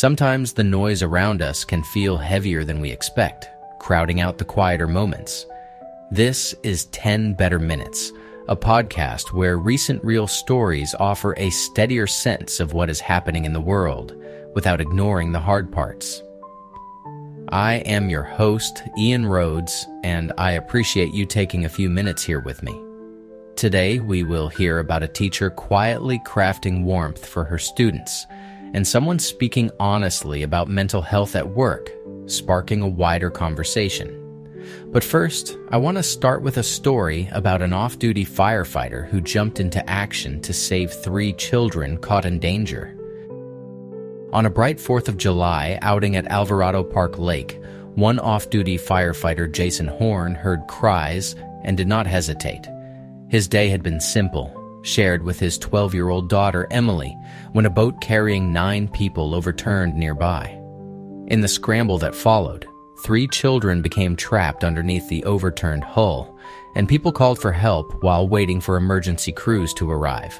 Sometimes the noise around us can feel heavier than we expect, crowding out the quieter moments. This is 10 Better Minutes, a podcast where recent real stories offer a steadier sense of what is happening in the world without ignoring the hard parts. I am your host, Ian Rhodes, and I appreciate you taking a few minutes here with me. Today, we will hear about a teacher quietly crafting warmth for her students, and someone speaking honestly about mental health at work, sparking a wider conversation. But first, I want to start with a story about an off-duty firefighter who jumped into action to save 3 children caught in danger. On a bright 4th of July outing at Alvarado Park Lake, one off-duty firefighter, Jason Horn, heard cries and did not hesitate. His day had been simple, shared with his 12-year-old daughter, Emily, when a boat carrying 9 people overturned nearby. In the scramble that followed, 3 children became trapped underneath the overturned hull, and people called for help while waiting for emergency crews to arrive.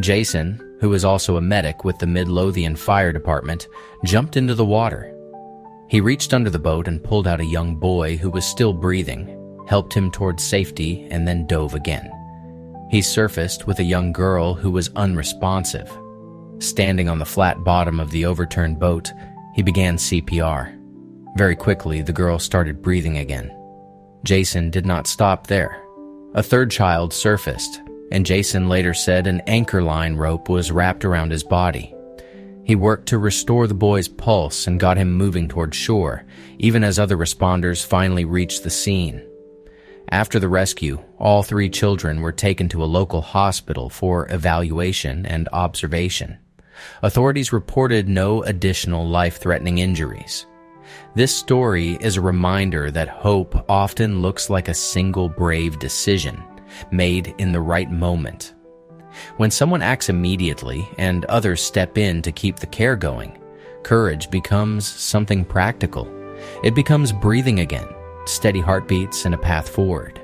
Jason, who is also a medic with the Midlothian Fire Department, jumped into the water. He reached under the boat and pulled out a young boy who was still breathing, helped him towards safety, and then dove again. He surfaced with a young girl who was unresponsive. Standing on the flat bottom of the overturned boat, he began CPR. Very quickly, the girl started breathing again. Jason did not stop there. A third child surfaced, and Jason later said an anchor line rope was wrapped around his body. He worked to restore the boy's pulse and got him moving toward shore, even as other responders finally reached the scene. After the rescue, all 3 children were taken to a local hospital for evaluation and observation. Authorities reported no additional life-threatening injuries. This story is a reminder that hope often looks like a single brave decision, made in the right moment. When someone acts immediately and others step in to keep the care going, courage becomes something practical. It becomes breathing again, steady heartbeats, and a path forward.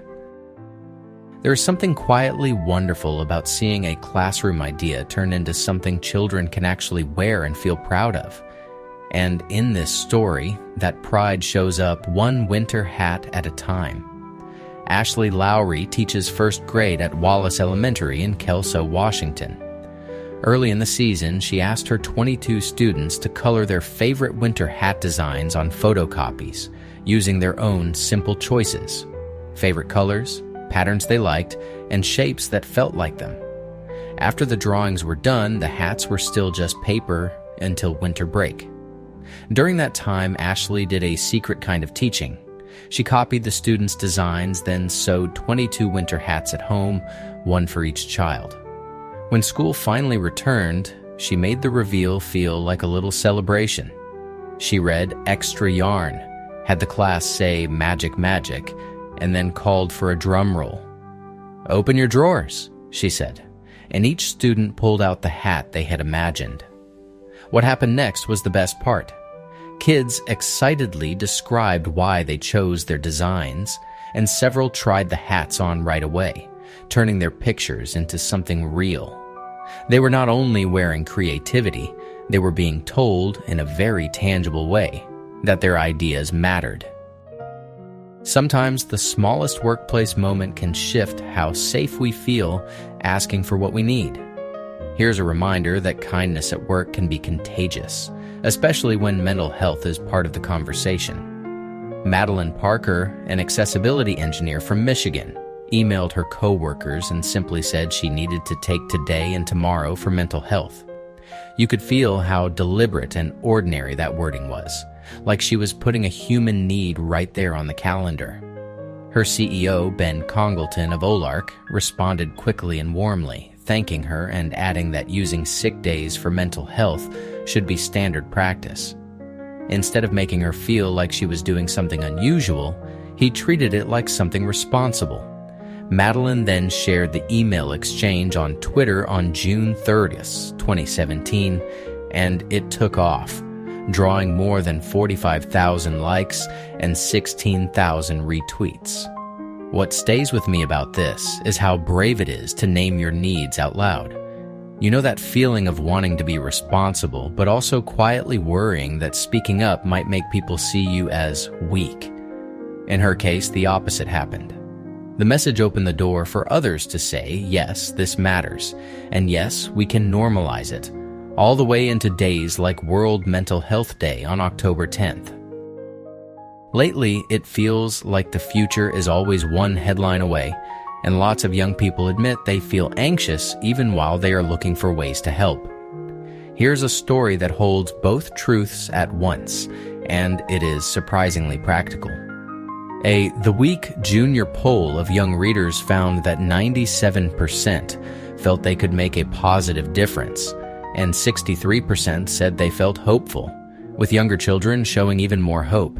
There is something quietly wonderful about seeing a classroom idea turn into something children can actually wear and feel proud of. And in this story, that pride shows up one winter hat at a time. Ashley Lowry teaches 1st grade at Wallace Elementary in Kelso, Washington. Early in the season, she asked her 22 students to color their favorite winter hat designs on photocopies, using their own simple choices: favorite colors, patterns they liked, and shapes that felt like them. After the drawings were done, the hats were still just paper until winter break. During that time, Ashley did a secret kind of teaching. She copied the students' designs, then sewed 22 winter hats at home, one for each child. When school finally returned, she made the reveal feel like a little celebration. She read extra yarn, had the class say magic, magic, and then called for a drum roll. "Open your drawers," she said, and each student pulled out the hat they had imagined. What happened next was the best part. Kids excitedly described why they chose their designs, and several tried the hats on right away, turning their pictures into something real. They were not only wearing creativity, they were being told in a very tangible way that their ideas mattered. Sometimes the smallest workplace moment can shift how safe we feel asking for what we need. Here's a reminder that kindness at work can be contagious, especially when mental health is part of the conversation. Madeline Parker, an accessibility engineer from Michigan, emailed her coworkers and simply said she needed to take today and tomorrow for mental health. You could feel how deliberate and ordinary that wording was, like she was putting a human need right there on the calendar. Her CEO, Ben Congleton of Olark, responded quickly and warmly, thanking her and adding that using sick days for mental health should be standard practice. Instead of making her feel like she was doing something unusual, he treated it like something responsible. Madeline then shared the email exchange on Twitter on June 30th, 2017, and it took off, drawing more than 45,000 likes and 16,000 retweets. What stays with me about this is how brave it is to name your needs out loud. You know that feeling of wanting to be responsible, but also quietly worrying that speaking up might make people see you as weak. In her case, the opposite happened. The message opened the door for others to say, yes, this matters, and yes, we can normalize it, all the way into days like World Mental Health Day on October 10th. Lately, it feels like the future is always one headline away, and lots of young people admit they feel anxious even while they are looking for ways to help. Here's a story that holds both truths at once, and it is surprisingly practical. The Week junior poll of young readers found that 97% felt they could make a positive difference, and 63% said they felt hopeful, with younger children showing even more hope.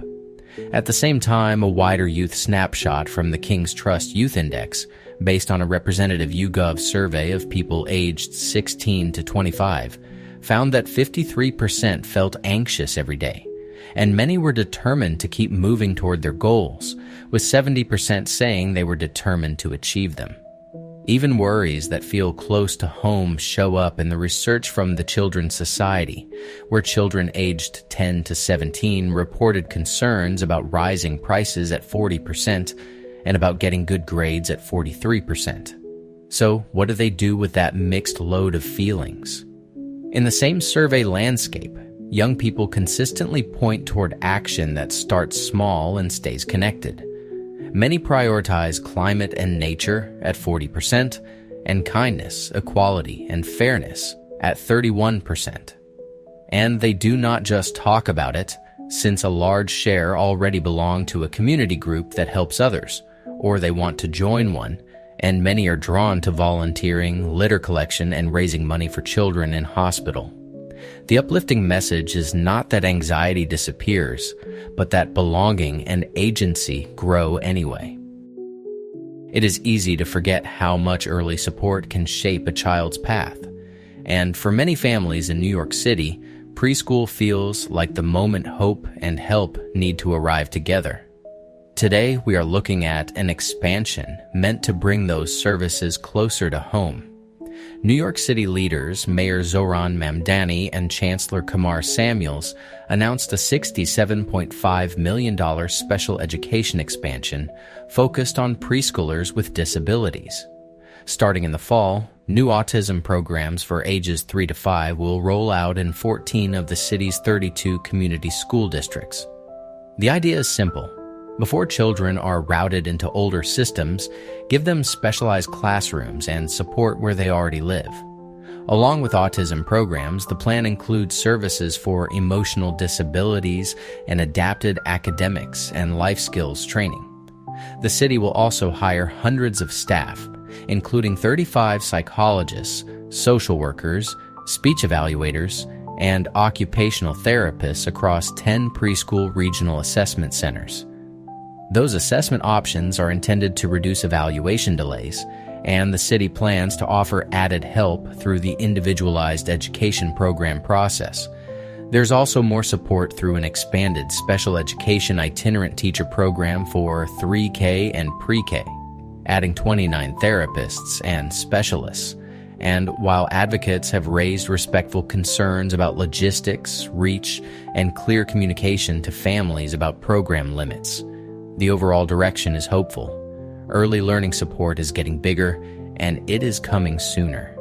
At the same time, a wider youth snapshot from the King's Trust Youth Index, based on a representative YouGov survey of people aged 16 to 25, found that 53% felt anxious every day, and many were determined to keep moving toward their goals, with 70% saying they were determined to achieve them. Even worries that feel close to home show up in the research from the Children's Society, where children aged 10 to 17 reported concerns about rising prices at 40% and about getting good grades at 43%. So, what do they do with that mixed load of feelings? In the same survey landscape, young people consistently point toward action that starts small and stays connected. Many prioritize climate and nature at 40%, and kindness, equality, and fairness at 31%. And they do not just talk about it, since a large share already belong to a community group that helps others, or they want to join one, and many are drawn to volunteering, litter collection, and raising money for children in hospital. The uplifting message is not that anxiety disappears, but that belonging and agency grow anyway. It is easy to forget how much early support can shape a child's path. And for many families in New York City, preschool feels like the moment hope and help need to arrive together. Today, we are looking at an expansion meant to bring those services closer to home. New York City leaders, Mayor Zohran Mamdani and Chancellor Kamar Samuels, announced a $67.5 million special education expansion focused on preschoolers with disabilities. Starting in the fall, new autism programs for ages 3 to 5 will roll out in 14 of the city's 32 community school districts. The idea is simple. Before children are routed into older systems, give them specialized classrooms and support where they already live. Along with autism programs, the plan includes services for emotional disabilities and adapted academics and life skills training. The city will also hire hundreds of staff, including 35 psychologists, social workers, speech evaluators, and occupational therapists across 10 preschool regional assessment centers. Those assessment options are intended to reduce evaluation delays, and the city plans to offer added help through the individualized education program process. There's also more support through an expanded special education itinerant teacher program for 3K and pre-K, adding 29 therapists and specialists. And while advocates have raised respectful concerns about logistics, reach, and clear communication to families about program limits, the overall direction is hopeful. Early learning support is getting bigger, and it is coming sooner.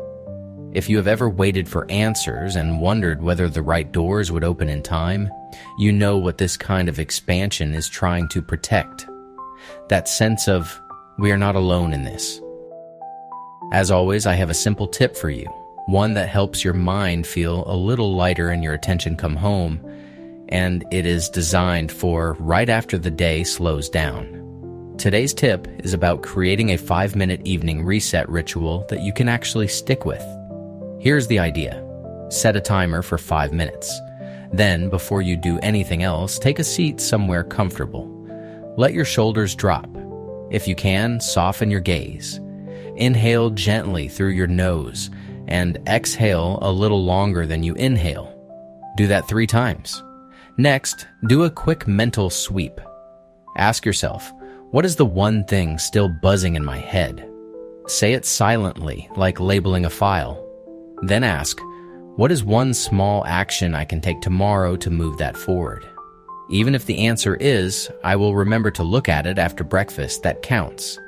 If you have ever waited for answers and wondered whether the right doors would open in time, you know what this kind of expansion is trying to protect. That sense of, we are not alone in this. As always, I have a simple tip for you, one that helps your mind feel a little lighter and your attention come home, and it is designed for right after the day slows down. Today's tip is about creating a 5-minute evening reset ritual that you can actually stick with. Here's the idea. Set a timer for 5 minutes. Then, before you do anything else, take a seat somewhere comfortable. Let your shoulders drop. If you can, soften your gaze. Inhale gently through your nose and exhale a little longer than you inhale. Do that 3 times. Next, do a quick mental sweep. Ask yourself, what is the one thing still buzzing in my head? Say it silently, like labeling a file. Then ask, what is one small action I can take tomorrow to move that forward? Even if the answer is, I will remember to look at it after breakfast, that counts.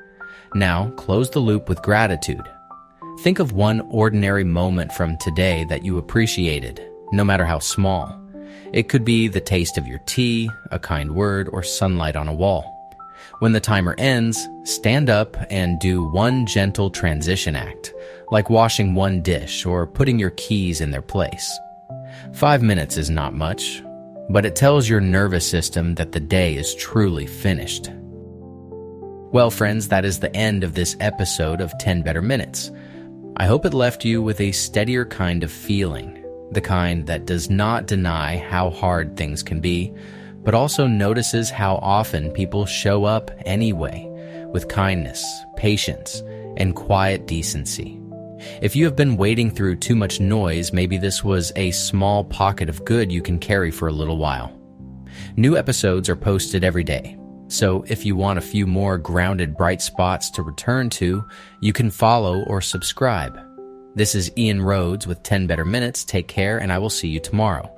Now, close the loop with gratitude. Think of one ordinary moment from today that you appreciated, no matter how small. It could be the taste of your tea, a kind word, or sunlight on a wall. When the timer ends, stand up and do one gentle transition act, like washing one dish or putting your keys in their place. 5 minutes is not much, but it tells your nervous system that the day is truly finished. Well, friends, that is the end of this episode of 10 Better Minutes. I hope it left you with a steadier kind of feeling, the kind that does not deny how hard things can be, but also notices how often people show up anyway, with kindness, patience, and quiet decency. If you have been wading through too much noise, maybe this was a small pocket of good you can carry for a little while. New episodes are posted every day, so if you want a few more grounded bright spots to return to, you can follow or subscribe. This is Ian Rhodes with 10 Better Minutes. Take care, and I will see you tomorrow.